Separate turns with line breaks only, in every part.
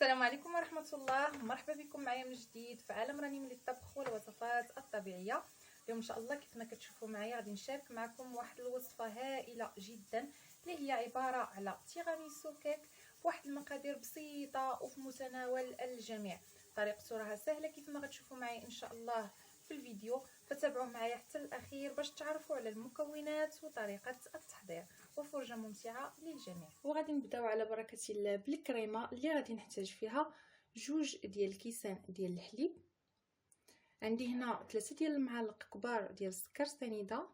السلام عليكم ورحمه الله. مرحبا بكم معايا من جديد في عالم راني من الطبخ والوصفات الطبيعيه. اليوم ان شاء الله كيف ما كتشوفوا معايا غادي نشارك معكم واحد الوصفه هائله جدا اللي هي عباره على تيراميسو كيك بواحد المقادير بسيطه وفي متناول الجميع. طريقته راها سهله كيف ما غتشوفوا معايا ان شاء الله في الفيديو، فتابعوا معايا حتى الاخير باش تعرفوا على المكونات وطريقه التحضير وفرجه ممتعه للجميع. وغادي نبداو على بركه الله بالكريمه اللي غادي نحتاج فيها جوج ديال الكيسان ديال الحليب. عندي هنا 3 ديال المعالق كبار ديال السكر سنيده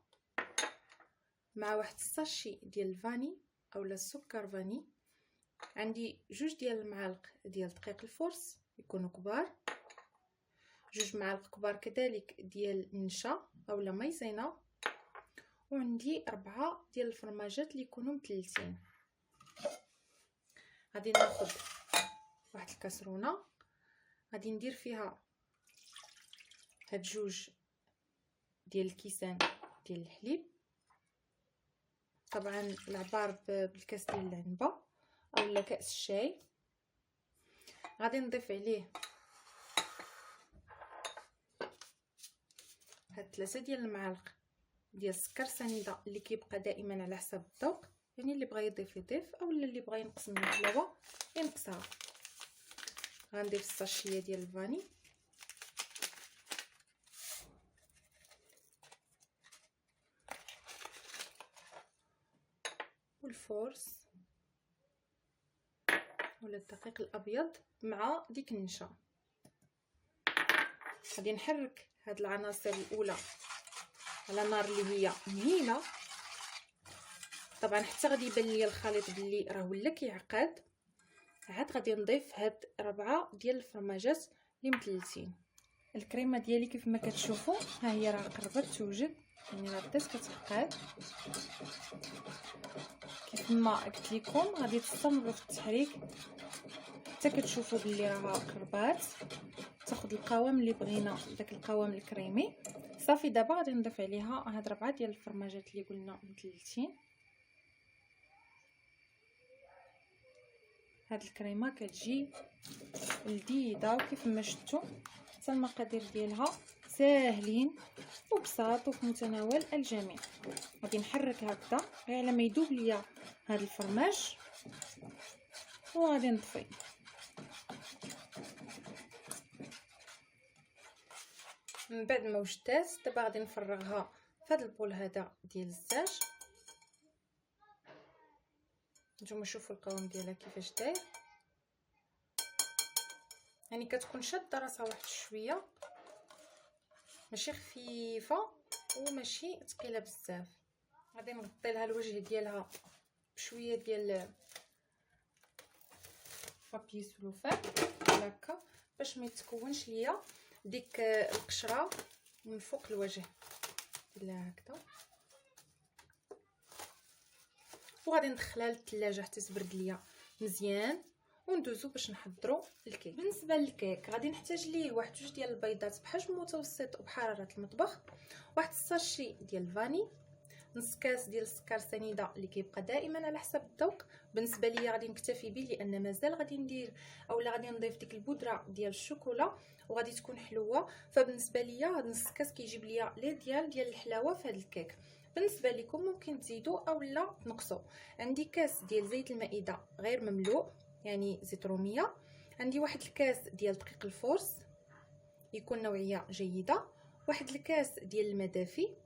مع واحد الساشي ديال الفاني اولا السكر فاني. عندي جوج ديال المعالق ديال دقيق الفرص يكونوا كبار، جوج معالق كبار كذلك ديال النشا اولا مايزينا، وعندي 4 ديال الفرماجات اللي يكونوا مثلثين. غادي ناخذ واحد الكاسرونه غادي ندير فيها هاد جوج ديال الكيسان ديال الحليب، طبعا العبار بالكاس ديال العنبه اولا كاس الشاي. غادي نضيف عليه هاد 3 ديال المعالق ديال السكر سنيده اللي كيبقى دائما على حسب الذوق، يعني اللي بغى يضيف يضيف اولا اللي بغى ينقص من الحلاوه ينقصها. غنضيف الساشيه ديال الفاني والفورس ولا الدقيق الابيض مع ديك النشا. غادي نحرك هاد العناصر الاولى على نار اللي هي مهيله. طبعا حتى غادي يبان ليا الخليط بلي راه ولا كيعقد. عاد غادي نضيف هاد 4 ديال الفرماجات اللي مثلثين. الكريمه ديالي كيف ما كتشوفوا ها هي راه قربت توجد، يعني راه بدات كتعقد. كيف ما قلت لكم غادي تستمروا في التحريك حتى كتشوفوا بلي راه قربات تاخذ القوام اللي بغينا، داك القوام الكريمي. صافي دابا غادي نضيف عليها هاد 4 ديال الفرماجات اللي قلنا مثلثين. هاد الكريمه كتجي لذيذه وكيف ما شفتوا حتى المقادير ديالها ساهلين وبساط وفي متناول الجميع. غادي نحرك هكذا غير على ما يذوب ليا هاد الفرماج وغادي نطفي. من بعد ما وجدات دابا غادي نفرغها في هذا البول هذا ديال الزاج. نتوما شوفوا القوام ديالها كيفاش داير، يعني كتكون شاده راسها واحد شويه، ماشي خفيفه وماشي ثقيله بزاف. غادي نغطي لها الوجه ديالها بشويه ديال بابي سلوفان هكا باش ما يتكونش ليا ديك القشره من فوق الوجه ديالها هكذا. وغادي ندخلها للثلاجه حتى تبرد ليا مزيان وندوزو باش نحضروا الكيك. بالنسبه للكيك غادي نحتاج ليه واحد جوج ديال البيضات بحجم متوسط وبحراره المطبخ، واحد الساشي ديال الفاني، نص كاس ديال السكر سنيده اللي كيبقى دائما على حسب الذوق. بالنسبه ليا غادي نكتفي به لان مازال غادي ندير اولا غادي نضيف ديك البودره ديال الشوكولا وغادي تكون حلوه، فبالنسبه ليا هاد نص كاس كيجيب ليا لي ديال الحلاوه في هذا الكيك. بالنسبه لكم ممكن تزيدوا اولا تنقصوا. عندي كاس ديال زيت المائده غير مملوء يعني زيت روميه. عندي واحد الكاس ديال دقيق الفرص يكون نوعيه جيده، واحد الكاس ديال الماء دافي،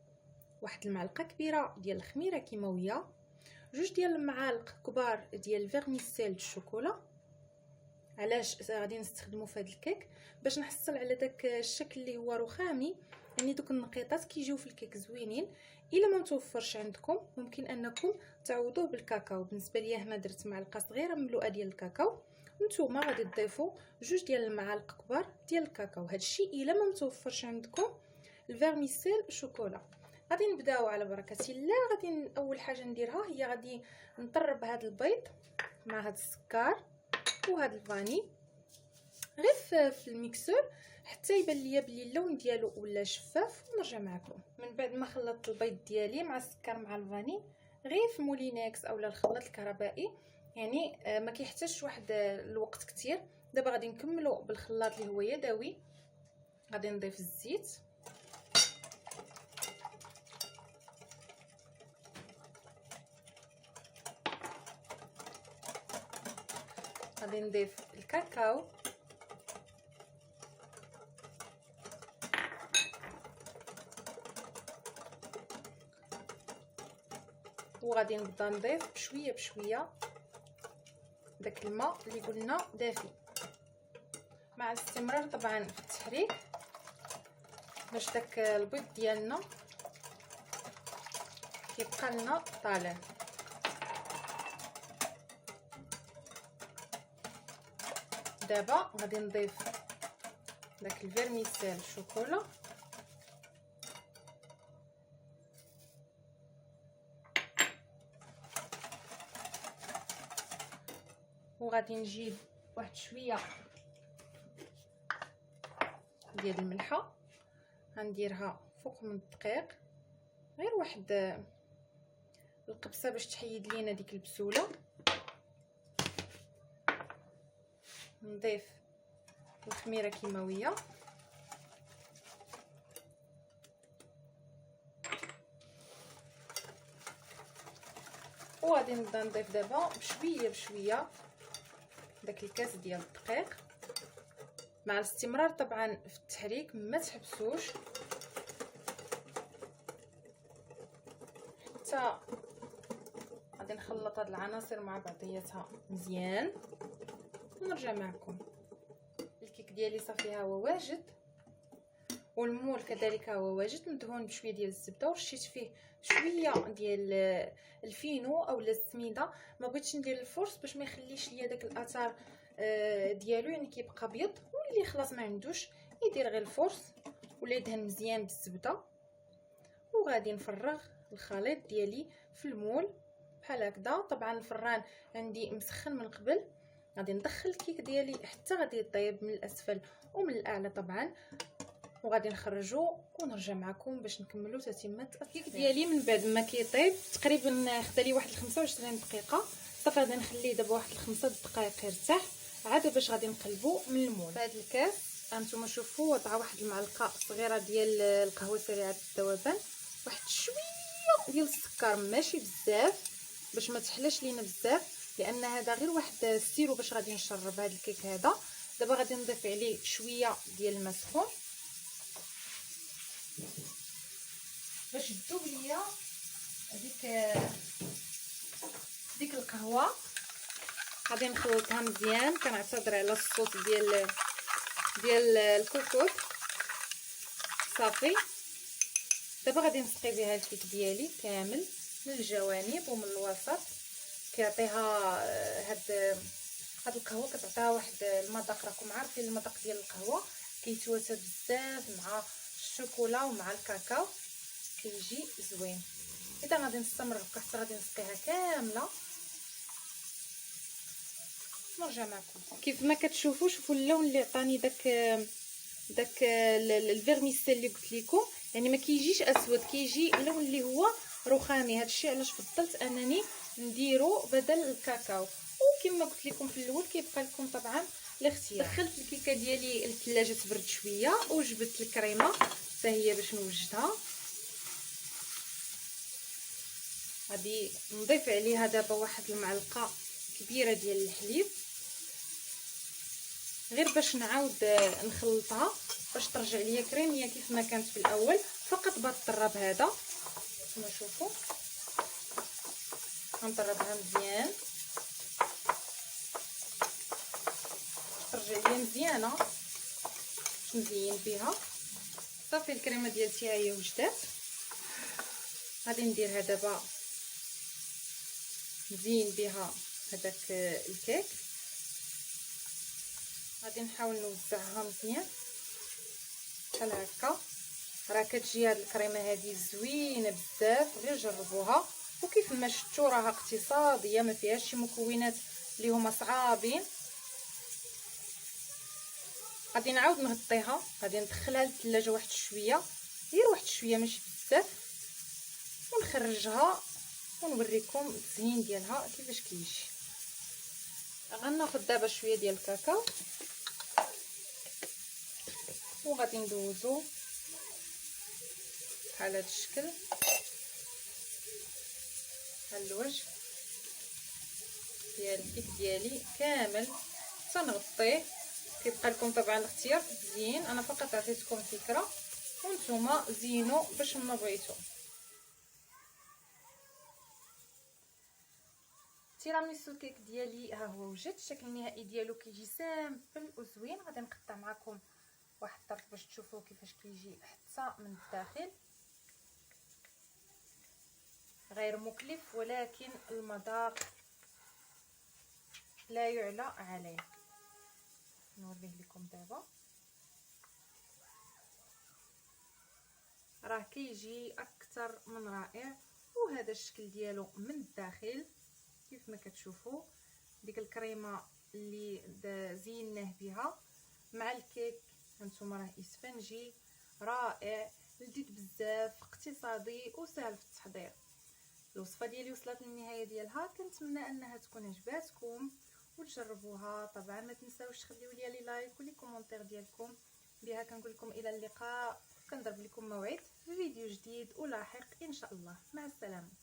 واحد المعلقه كبيره ديال الخميره كيماويه، جوج ديال المعالق كبار ديال الفيرميسيل الشوكولا. علاش غادي نستخدموا في هذا الكيك؟ باش نحصل على داك الشكل اللي هو رخامي، يعني دوك النقيطات كيجيو في الكيك زوينين. الا ما متوفرش عندكم ممكن انكم تعوضوه بالكاكاو. بالنسبه ليا هنا درت معلقه صغيره مملوءه ديال الكاكاو، نتوما غادي تضيفوا جوج ديال المعالق كبار ديال الكاكاو. هادشي الا ما متوفرش عندكم الفيرميسيل شوكولا. غادي نبداو على بركه الله. غادي اول حاجه نديرها هي غادي نطرب هذا البيض مع هذا السكر وهذا الفاني غير في الميكسور حتى يبان ليا بلي اللون ديالو ولا شفاف، ونرجع معكم. من بعد ما خلطت البيض ديالي مع السكر مع الفاني غير في مولينكس اولا الخلاط الكهربائي، يعني ما كيحتاجش واحد الوقت كتير، دابا غادي نكملوا بالخلاط اللي هو يدوي. غادي نضيف الزيت، غادي نضيف الكاكاو، وغادي نبدا نضيف بشويه بشويه داك الماء اللي قلنا دافي، مع الاستمرار طبعا في التحريك باش داك البيض ديالنا كيبقى لنا طالع. دابا غادي نضيف داك الفيرميسيل شوكولا، وغادي نجيب واحد شويه ديال الملحه، غنديرها فوق من الدقيق، غير واحد القبصه باش تحيد لينا ديك البسوله. نضيف الخميره كيماويه، وغادي نبدا نضيف دابا بشويه بشويه داك الكاس ديال الدقيق، مع الاستمرار طبعا في التحريك، ما تحبسوش حتى غادي نخلط هاد العناصر مع بعضياتها مزيان ونرجع معكم. الكيك ديالي صافي ها هو واجد، والمول كذلك هو واجد، مدهون بشويه ديال الزبده ورشيت فيه شويه ديال الفينو اولا السميده. ما بغيتش ندير الفرص باش ما يخليش ليا داك الاثار ديالو، يعني كيبقى ابيض. واللي خلاص ما عندوش يدير غير الفرص ولا يدهن مزيان بالزبده. وغادي نفرغ الخليط ديالي في المول بحال هكذا. طبعا الفران عندي مسخن من قبل، غادي ندخل الكيك ديالي حتى غادي يطيب من الاسفل ومن الاعلى طبعا، وغادي نخرجو ونرجع معكم باش نكملوا تتمه الكيك ديالي. من بعد ما كيطيب تقريبا خدا لي واحد 25 دقيقه، صافي غادي نخليه دابا واحد 5 دقائق يرتاح عاد باش غادي نقلبو من المول. بهذا الكاس هانتوما شوفوا وضع واحد المعلقه صغيره ديال القهوه سريعه الذوبان، واحد شويه ديال السكر ماشي بزاف باش ما تحلاش لينا بزاف، لان هذا غير واحد السيرو باش غادي نشرب هذا الكيك هذا. دابا غادي نضيف عليه شويه ديال الماء سخون باش تذوب ليا ديك القهوه. غادي نخلطها مزيان، كنعتذر على الصوت ديال الكوكوط. صافي دابا غادي نسقي بها الكيك ديالي كامل من الجوانب ومن الوسط. كيعطيها هاد القهوه كتعطيها واحد المذاق، راكم عارفين المذاق ديال القهوه كيتواتى بزاف مع الشوكولا ومع الكاكاو، كيجي زوين. اذا غادي نستمر هكا حتى غادي نسقيها كامله نرجع معكم. كيف ما كتشوفوا، شوفوا اللون اللي عطاني داك الفيرميسيل اللي قلت لكم، يعني ما كيجيش اسود، كيجي اللون اللي هو رخامي. هادشي علاش فضلت انني نديرو بدل الكاكاو. وكما قلت لكم في الاول كيبقى لكم طبعا الاختيار. دخلت الكيكه ديالي للثلاجه تبرد شويه وجبت الكريمه حتى هي باش نوجدها. غادي نضيف عليها دابا واحد المعلقه كبيره ديال الحليب، غير باش نعاود نخلطها باش ترجع ليا كريميه كيف ما كانت في الاول، فقط بهذا الطراب هذا. كما شوفوا غنطربها مزيان ترجع ليا مزيانه باش نزين بها. صافي الكريمه ديالتي ها هي وجدات. غادي نديرها دابا نزين بها هذاك الكيك. غادي نحاول نوزعها مزيان بحال هكا. راه كتجي هاد الكريمه هذه زوينه بزاف، غير جربوها. وكيف ما شفتوا راها اقتصاديه، ما فيهاش شي مكونات اللي هما صعابين. غادي نعاود نغطيها، غادي ندخلها للثلاجه واحد شويه، غير واحد شويه ماشي بزاف، ونخرجها ونوريكم التزيين ديالها كيفاش كيجي. غناخد دابا شويه ديال الكاكاو وغادي ندوزو بحال هذا الشكل على الوجه ديال الكيك ديالي كامل تنغطيه. كيبقى لكم طبعا الاختيار في التزيين، انا فقط عطيتكم فكره وانتم زينوا باش ما بغيتو. تيراميسو كيك ديالي ها هو وجد. الشكل النهائي ديالو كيجي سامبل وزوين. غادي نقطع معكم واحد الطرف باش تشوفوا كيفاش كيجي حتى من الداخل، غير مكلف ولكن المذاق لا يعلى عليه. نوريه لكم دابا، راه كيجي اكثر من رائع. وهذا الشكل ديالو من الداخل كيف ما كتشوفوا، ديك الكريمه اللي زيناه بها مع الكيك هانتوما راه اسفنجي رائع لذيذ بزاف، اقتصادي وسهل في التحضير. الوصفه ديالي وصلت للنهايه ديالها، كنتمنى انها تكون عجباتكم وتجربوها. طبعا ما تنساوش تخليو لي لايك ولي كومونتير ديالكم. بها كنقول لكم الى اللقاء، كنضرب لكم موعد في فيديو جديد ولاحق ان شاء الله. مع السلامه.